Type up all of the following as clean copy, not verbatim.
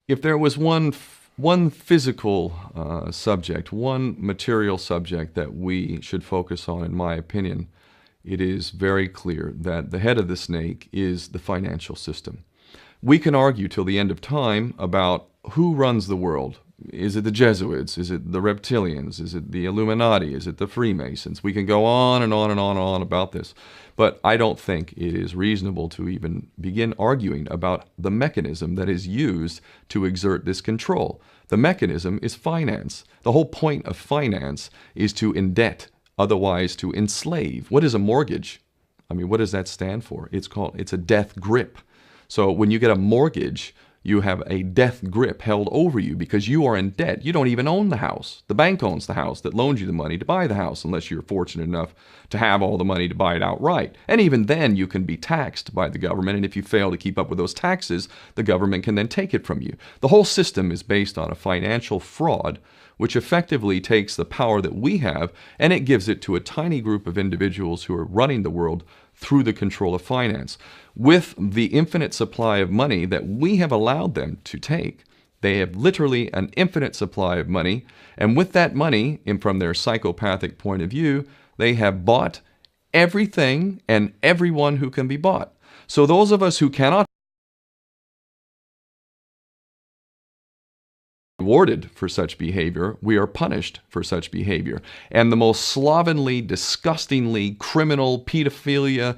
If there was one physical subject, one material subject that we should focus on, in my opinion, it is very clear that the head of the snake is the financial system. We can argue till the end of time about who runs the world. Is it the Jesuits? Is it the reptilians? Is it the Illuminati? Is it the Freemasons? We can go on and on and on and on about this. But I don't think it is reasonable to even begin arguing about the mechanism that is used to exert this control. The mechanism is finance. The whole point of finance is to indebt, otherwise to enslave. What is a mortgage? I mean, what does that stand for? It's a death grip. So when you get a mortgage, you have a death grip held over you because you are in debt. You don't even own the house. The bank owns the house that loaned you the money to buy the house, unless you're fortunate enough to have all the money to buy it outright. And even then, you can be taxed by the government, and if you fail to keep up with those taxes, the government can then take it from you. The whole system is based on a financial fraud, which effectively takes the power that we have and it gives it to a tiny group of individuals who are running the world through the control of finance. With the infinite supply of money that we have allowed them to take, they have literally an infinite supply of money, and with that money, and from their psychopathic point of view, they have bought everything and everyone who can be bought. So those of us who cannot rewarded for such behavior, we are punished for such behavior. And the most slovenly, disgustingly criminal, pedophilia,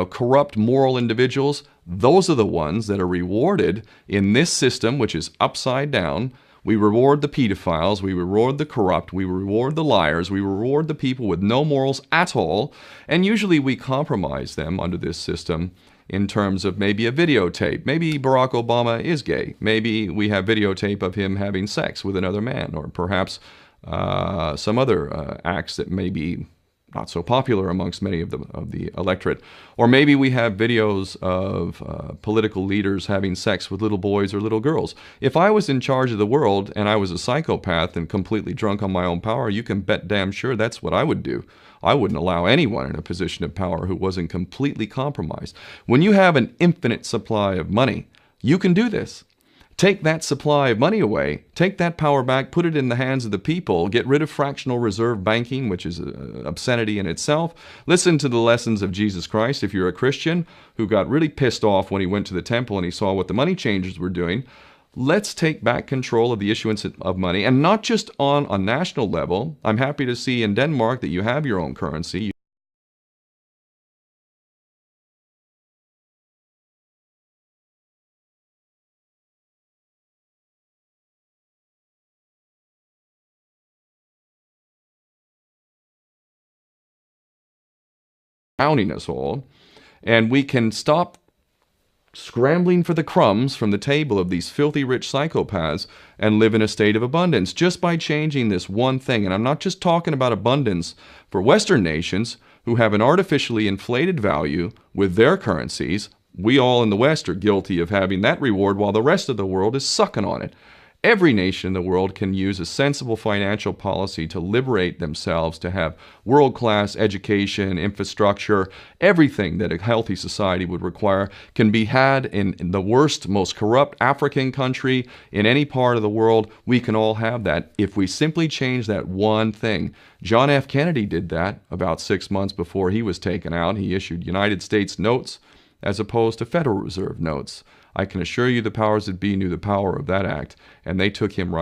corrupt moral individuals, those are the ones that are rewarded in this system, which is upside down. We reward the pedophiles, we reward the corrupt, we reward the liars, we reward the people with no morals at all, and usually we compromise them under this system in terms of maybe a videotape. Maybe Barack Obama is gay. Maybe we have videotape of him having sex with another man, or perhaps some other acts that may be not so popular amongst many of the electorate. Or maybe we have videos of political leaders having sex with little boys or little girls. If I was in charge of the world and I was a psychopath and completely drunk on my own power, you can bet damn sure that's what I would do. I wouldn't allow anyone in a position of power who wasn't completely compromised. When you have an infinite supply of money, you can do this. Take that supply of money away, take that power back, put it in the hands of the people, get rid of fractional reserve banking, which is an obscenity in itself. Listen to the lessons of Jesus Christ. If you're a Christian who got really pissed off when he went to the temple and he saw what the money changers were doing, let's take back control of the issuance of money, and not just on a national level. I'm happy to see in Denmark that you have your own currency. Counting us all, and we can stop scrambling for the crumbs from the table of these filthy rich psychopaths and live in a state of abundance just by changing this one thing. And I'm not just talking about abundance for Western nations who have an artificially inflated value with their currencies. We all in the West are guilty of having that reward while the rest of the world is sucking on it. Every nation in the world can use a sensible financial policy to liberate themselves, to have world-class education, infrastructure. Everything that a healthy society would require can be had in the worst, most corrupt African country, in any part of the world. We can all have that if we simply change that one thing. John F. Kennedy did that about 6 months before he was taken out. He issued United States notes as opposed to Federal Reserve notes. I can assure you the powers that be knew the power of that act, and they took him right